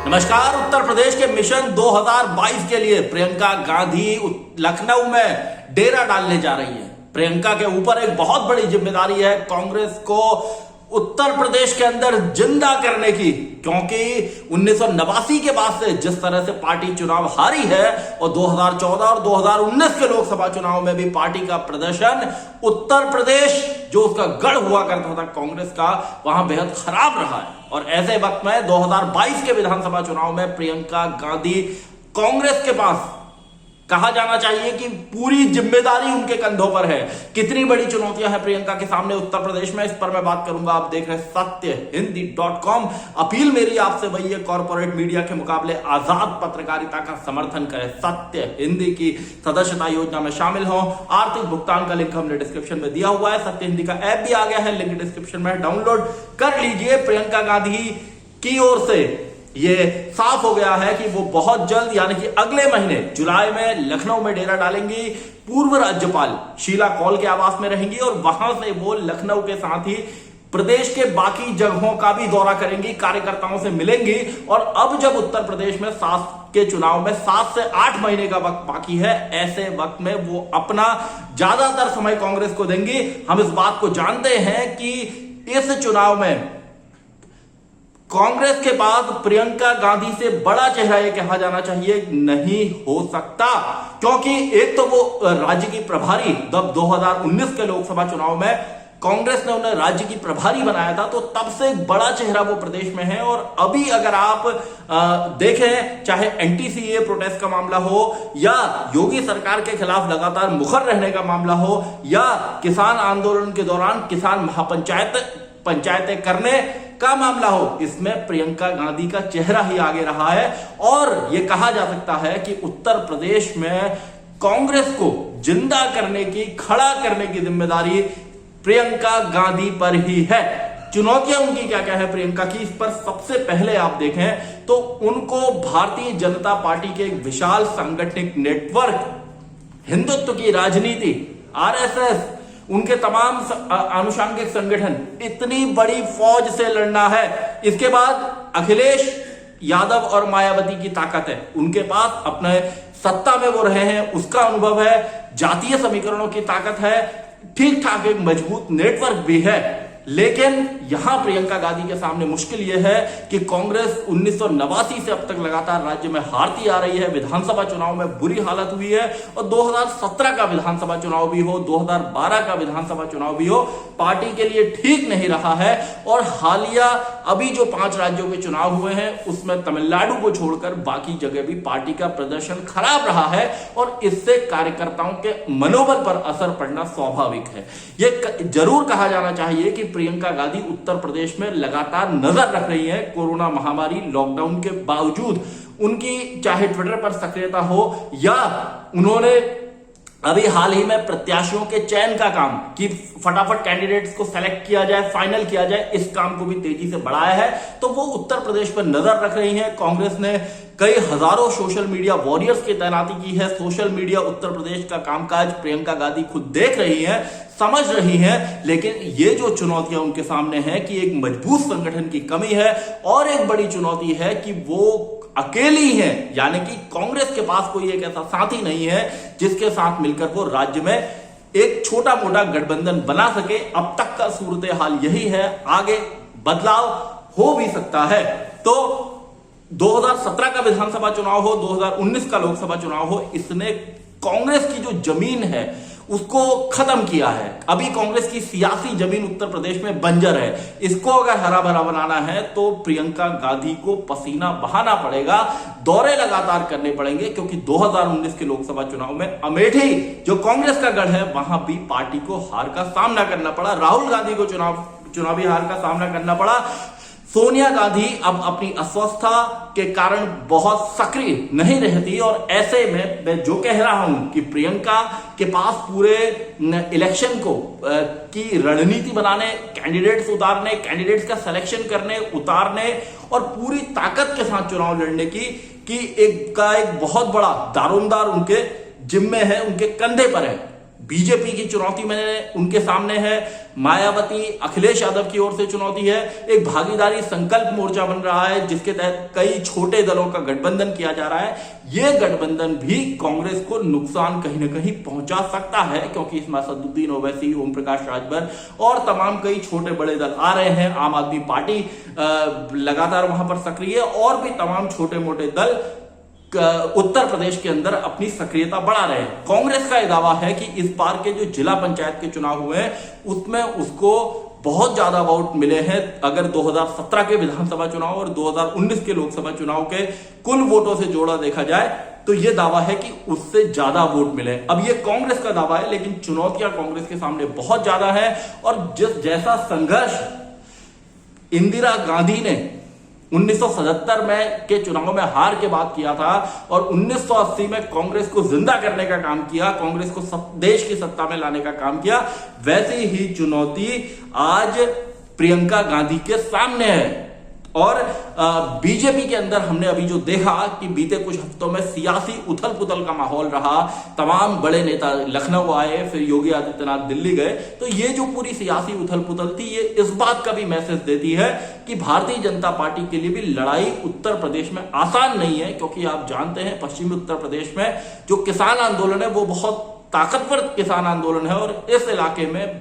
नमस्कार। उत्तर प्रदेश के मिशन 2022 के लिए प्रियंका गांधी लखनऊ में डेरा डालने जा रही है। प्रियंका के ऊपर एक बहुत बड़ी जिम्मेदारी है कांग्रेस को उत्तर प्रदेश के अंदर जिंदा करने की, क्योंकि 1989 के बाद से जिस तरह से पार्टी चुनाव हारी है और 2014 और 2019 के लोकसभा चुनाव में भी पार्टी का प्रदर्शन उत्तर प्रदेश जो उसका गढ़ हुआ करता था कांग्रेस का, वहां बेहद खराब रहा है। और ऐसे वक्त में 2022 के विधानसभा चुनाव में प्रियंका गांधी कांग्रेस के पास कहा जाना चाहिए कि पूरी जिम्मेदारी उनके कंधों पर है। कितनी बड़ी चुनौतियां हैं प्रियंका के सामने उत्तर प्रदेश में, इस पर मैं बात करूंगा। आप देख रहे हैं सत्यहिंदी.com। अपील मेरी आपसे वही है, कॉर्पोरेट मीडिया के मुकाबले आजाद पत्रकारिता का समर्थन करें। सत्य हिंदी की सदस्यता योजना में शामिल हो। आर्थिक भुगतान का लिंक हमने डिस्क्रिप्शन में दिया हुआ है। सत्य हिंदी का ऐप भी आ गया है, लिंक डिस्क्रिप्शन में, डाउनलोड कर लीजिए। प्रियंका गांधी की ओर से ये साफ हो गया है कि वो बहुत जल्द यानी कि अगले महीने जुलाई में लखनऊ में डेरा डालेंगी। पूर्व राज्यपाल शीला कौल के आवास में रहेंगी और वहां से वो लखनऊ के साथ ही प्रदेश के बाकी जगहों का भी दौरा करेंगी, कार्यकर्ताओं से मिलेंगी। और अब जब उत्तर प्रदेश में के चुनाव में 7 से 8 महीने का वक्त बाकी है, ऐसे वक्त में वो अपना ज्यादातर समय कांग्रेस को देंगी। हम इस बात को जानते हैं कि इस चुनाव में कांग्रेस के पास प्रियंका गांधी से बड़ा चेहरा यह कहा जाना चाहिए नहीं हो सकता, क्योंकि एक तो वो राज्य की प्रभारी, जब 2019 के लोकसभा चुनाव में कांग्रेस ने उन्हें राज्य की प्रभारी बनाया था, तो तब से एक बड़ा चेहरा वो प्रदेश में है। और अभी अगर आप देखें, चाहे एंटी-सीए प्रोटेस्ट का मामला हो या योगी सरकार के खिलाफ लगातार मुखर रहने का मामला हो या किसान आंदोलन के दौरान किसान पंचायतें करने का मामला हो, इसमें प्रियंका गांधी का चेहरा ही आगे रहा है। और यह कहा जा सकता है कि उत्तर प्रदेश में कांग्रेस को जिंदा करने की, खड़ा करने की जिम्मेदारी प्रियंका गांधी पर ही है। चुनौतियां उनकी क्या क्या है प्रियंका की, इस पर सबसे पहले आप देखें तो उनको भारतीय जनता पार्टी के एक विशाल सांगठनिक नेटवर्क, हिंदुत्व की राजनीति, आरएसएस, उनके तमाम आनुषंगिक संगठन, इतनी बड़ी फौज से लड़ना है। इसके बाद अखिलेश यादव और मायावती की ताकत है, उनके पास अपने सत्ता में वो रहे हैं, उसका अनुभव है, जातीय समीकरणों की ताकत है, ठीक ठाक एक मजबूत नेटवर्क भी है। लेकिन यहां प्रियंका गांधी के सामने मुश्किल यह है कि कांग्रेस 1989 से अब तक लगातार राज्य में हारती आ रही है। विधानसभा चुनाव में बुरी हालत हुई है और 2017 का विधानसभा चुनाव भी हो, 2012 का विधानसभा चुनाव भी हो, पार्टी के लिए ठीक नहीं रहा है। और हालिया अभी जो 5 राज्यों के चुनाव हुए हैं, उसमें तमिलनाडु को छोड़कर बाकी जगह भी पार्टी का प्रदर्शन खराब रहा है और इससे कार्यकर्ताओं के मनोबल पर असर पड़ना स्वाभाविक है। यह जरूर कहा जाना चाहिए कि प्रियंका गांधी उत्तर प्रदेश में लगातार नजर रख रही है। कोरोना महामारी, लॉकडाउन के बावजूद उनकी चाहे ट्विटर पर सक्रियता हो या उन्होंने अभी हाल ही में प्रत्याशियों के चयन का काम, कि फटाफट कैंडिडेट्स को सेलेक्ट किया जाए, फाइनल किया जाए, इस काम को भी तेजी से बढ़ाया है, तो वो उत्तर प्रदेश पर नजर रख रही हैं। कांग्रेस ने कई हजारों सोशल मीडिया वॉरियर्स की तैनाती की है। सोशल मीडिया उत्तर प्रदेश का कामकाज प्रियंका गांधी खुद देख रही है, समझ रही है। लेकिन ये जो चुनौतियां उनके सामने हैं कि एक मजबूत संगठन की कमी है और एक बड़ी चुनौती है कि वो अकेली है, यानी कि कांग्रेस के पास कोई एक ऐसा साथी नहीं है जिसके साथ मिलकर वो राज्य में एक छोटा मोटा गठबंधन बना सके। अब तक का सूरत हाल यही है, आगे बदलाव हो भी सकता है। तो 2017 का विधानसभा चुनाव हो, 2019 का लोकसभा चुनाव हो, इसने कांग्रेस की जो जमीन है उसको खत्म किया है। अभी कांग्रेस की सियासी जमीन उत्तर प्रदेश में बंजर है। इसको अगर हरा भरा बनाना है तो प्रियंका गांधी को पसीना बहाना पड़ेगा, दौरे लगातार करने पड़ेंगे, क्योंकि 2019 के लोकसभा चुनाव में अमेठी जो कांग्रेस का गढ़ है, वहां भी पार्टी को हार का सामना करना पड़ा। राहुल गांधी को चुनावी हार का सामना करना पड़ा। सोनिया गांधी अब अपनी अस्वस्थता के कारण बहुत सक्रिय नहीं रहती और ऐसे में मैं जो कह रहा हूं कि प्रियंका के पास पूरे इलेक्शन को की रणनीति बनाने, कैंडिडेट्स उतारने, कैंडिडेट्स का सिलेक्शन करने, उतारने और पूरी ताकत के साथ चुनाव लड़ने की एक बहुत बड़ा दारोमदार उनके जिम्मे है, उनके कंधे पर है। बीजेपी की चुनौती में उनके सामने है, मायावती अखिलेश यादव की ओर से चुनौती है, एक भागीदारी संकल्प मोर्चा बन रहा है जिसके तहत कई छोटे दलों का गठबंधन किया जा रहा है। यह गठबंधन भी कांग्रेस को नुकसान कहीं ना कहीं पहुंचा सकता है, क्योंकि इसमें असदुद्दीन ओवैसी, ओम प्रकाश राजभर और तमाम कई छोटे बड़े दल आ रहे हैं। आम आदमी पार्टी लगातार वहां पर सक्रिय है और भी तमाम छोटे मोटे दल उत्तर प्रदेश के अंदर अपनी सक्रियता बढ़ा रहे हैं। कांग्रेस का यह दावा है कि इस बार के जो जिला पंचायत के चुनाव हुए हैं उसमें उसको बहुत ज्यादा वोट मिले हैं। अगर 2017 के विधानसभा चुनाव और 2019 के लोकसभा चुनाव के कुल वोटों से जोड़ा देखा जाए तो यह दावा है कि उससे ज्यादा वोट मिले। अब यह कांग्रेस का दावा है, लेकिन चुनौतियां कांग्रेस के सामने बहुत ज्यादा है। और जैसा संघर्ष इंदिरा गांधी ने 1977 में के चुनाव में हार के बाद किया था और 1980 में कांग्रेस को जिंदा करने का काम किया, कांग्रेस को देश की सत्ता में लाने का काम किया, वैसी ही चुनौती आज प्रियंका गांधी के सामने है। और बीजेपी के अंदर हमने अभी जो देखा कि बीते कुछ हफ्तों में सियासी उथल पुथल का माहौल रहा, तमाम बड़े नेता लखनऊ आए, फिर योगी आदित्यनाथ दिल्ली गए, तो ये जो पूरी सियासी उथल पुथल थी ये इस बात का भी मैसेज देती है कि भारतीय जनता पार्टी के लिए भी लड़ाई उत्तर प्रदेश में आसान नहीं है। क्योंकि आप जानते हैं पश्चिमी उत्तर प्रदेश में जो किसान आंदोलन है वो बहुत ताकतवर किसान आंदोलन है और इस इलाके में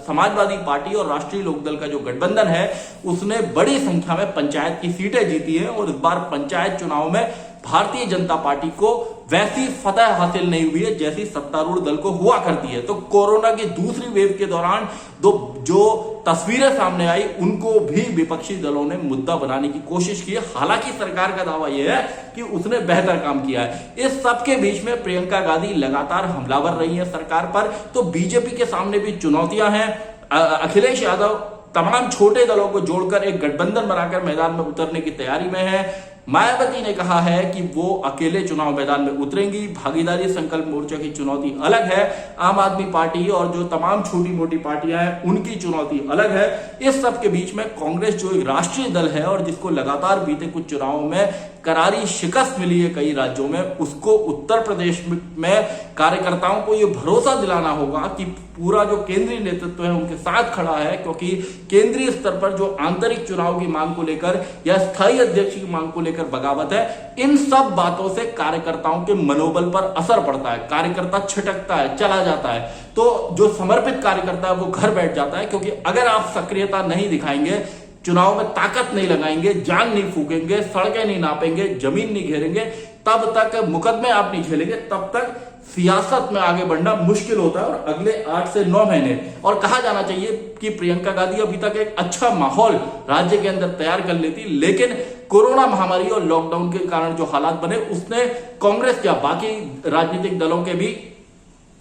समाजवादी पार्टी और राष्ट्रीय लोकदल का जो गठबंधन है उसने बड़ी संख्या में पंचायत की सीटें जीती है। और इस बार पंचायत चुनाव में भारतीय जनता पार्टी को वैसी फतह हासिल नहीं हुई है जैसी सत्तारूढ़ दल को हुआ करती है। तो कोरोना की दूसरी वेव के दौरान जो तस्वीरें सामने आई उनको भी विपक्षी दलों ने मुद्दा बनाने की कोशिश की है। हालांकि सरकार का दावा यह है कि उसने बेहतर काम किया है। इस सबके बीच में प्रियंका गांधी लगातार हमलावर रही है सरकार पर। तो बीजेपी के सामने भी चुनौतियां हैं। अखिलेश यादव तमाम छोटे दलों को जोड़कर एक गठबंधन बनाकर मैदान में उतरने की तैयारी में है। मायावती ने कहा है कि वो अकेले चुनाव मैदान में उतरेंगी। भागीदारी संकल्प मोर्चा की चुनौती अलग है, आम आदमी पार्टी और जो तमाम छोटी मोटी पार्टियां हैं उनकी चुनौती अलग है। इस सब के बीच में कांग्रेस जो एक राष्ट्रीय दल है और जिसको लगातार बीते कुछ चुनावों में करारी शिकस्त मिली है कई राज्यों में, उसको उत्तर प्रदेश में कार्यकर्ताओं को यह भरोसा दिलाना होगा कि पूरा जो केंद्रीय नेतृत्व है उनके साथ खड़ा है। क्योंकि केंद्रीय स्तर पर जो आंतरिक चुनाव की मांग को लेकर या स्थायी अध्यक्ष की मांग को लेकर बगावत है, इन सब बातों से कार्यकर्ताओं के मनोबल पर असर पड़ता है। कार्यकर्ता छिटकता है, चला जाता है, तो जो समर्पित कार्यकर्ता है वो घर बैठ जाता है। क्योंकि अगर आप सक्रियता नहीं दिखाएंगे, चुनाव में ताकत नहीं लगाएंगे, जान नहीं फूकेंगे, सड़कें नहीं नापेंगे, जमीन नहीं घेरेंगे, तब तक मुकदमे आप नहीं झेलेंगे, तब तक सियासत में आगे बढ़ना मुश्किल होता है। और अगले 8 से 9 महीने और कहा जाना चाहिए कि प्रियंका गांधी अभी तक एक अच्छा माहौल राज्य के अंदर तैयार कर लेती, लेकिन कोरोना महामारी और लॉकडाउन के कारण जो हालात बने उसने कांग्रेस या बाकी राजनीतिक दलों के भी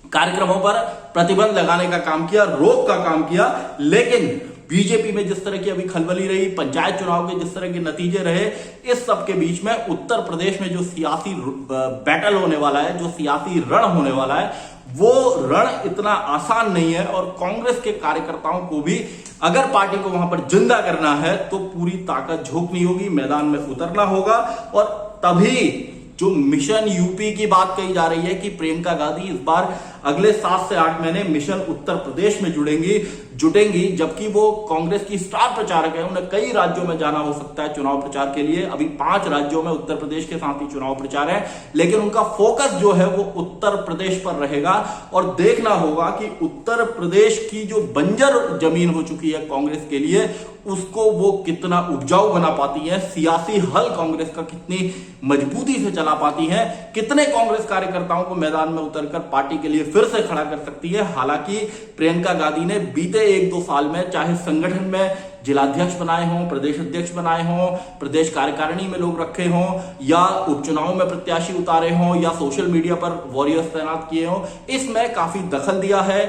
कार्यक्रमों पर प्रतिबंध लगाने का काम किया, रोक का काम किया। लेकिन बीजेपी में जिस तरह की अभी खलबली रही, पंचायत चुनाव के जिस तरह के नतीजे रहे, इस सब के बीच में उत्तर प्रदेश में जो सियासी बैटल होने वाला है, जो सियासी रण होने वाला है, वो रण इतना आसान नहीं है। और कांग्रेस के कार्यकर्ताओं को भी अगर पार्टी को वहां पर जिंदा करना है तो पूरी ताकत झोंकनी होगी, मैदान में उतरना होगा। और तभी जो मिशन यूपी की बात कही जा रही है कि प्रियंका गांधी इस बार अगले 7 से 8 महीने मिशन उत्तर प्रदेश में जुटेंगी, जबकि वो कांग्रेस की स्टार प्रचारक है। उन्हें कई राज्यों में जाना हो सकता है चुनाव प्रचार के लिए। अभी 5 राज्यों में उत्तर प्रदेश के साथ ही चुनाव प्रचार है, लेकिन उनका फोकस जो है वो उत्तर प्रदेश पर रहेगा। और देखना होगा कि उत्तर प्रदेश की जो बंजर जमीन हो चुकी है कांग्रेस के लिए, उसको वो कितना उपजाऊ बना पाती है, सियासी हल कांग्रेस का कितनी मजबूती से चला पाती है, कितने कांग्रेस कार्यकर्ताओं को मैदान में उतरकर पार्टी के लिए फिर से खड़ा कर सकती है। हालांकि प्रियंका गांधी ने बीते 1-2 साल में चाहे संगठन में जिलाध्यक्ष बनाए हों, प्रदेश अध्यक्ष बनाए हों, प्रदेश कार्यकारिणी में लोग रखे हों, या उपचुनाव में प्रत्याशी उतारे हों, या सोशल मीडिया पर वॉरियर्स तैनात किए हों, इसमें काफी दखल दिया है,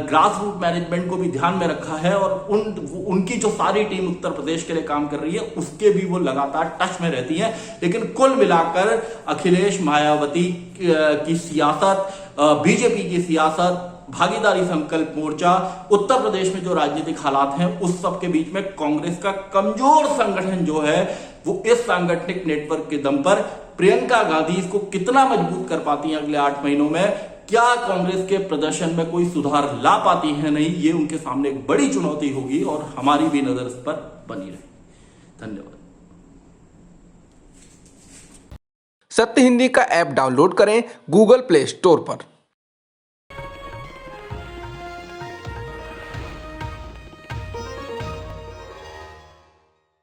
ग्रास रूट मैनेजमेंट को भी ध्यान में रखा है। और उनकी जो सारी टीम उत्तर प्रदेश के लिए काम कर रही है उसके भी वो लगातार टच में रहती है। लेकिन कुल मिलाकर अखिलेश, मायावती की सियासत, बीजेपी की सियासत, भागीदारी संकल्प मोर्चा, उत्तर प्रदेश में जो राजनीतिक हालात हैं, उस सब के बीच में कांग्रेस का कमजोर संगठन जो है वो इस सांगठनिक नेटवर्क के दम पर प्रियंका गांधी इसको कितना मजबूत कर पाती हैं अगले 8 महीनों में, क्या कांग्रेस के प्रदर्शन में कोई सुधार ला पाती है नहीं, ये उनके सामने एक बड़ी चुनौती होगी और हमारी भी नजर इस पर बनी रहेगी। धन्यवाद। सत्य हिंदी का ऐप डाउनलोड करें गूगल प्ले स्टोर पर।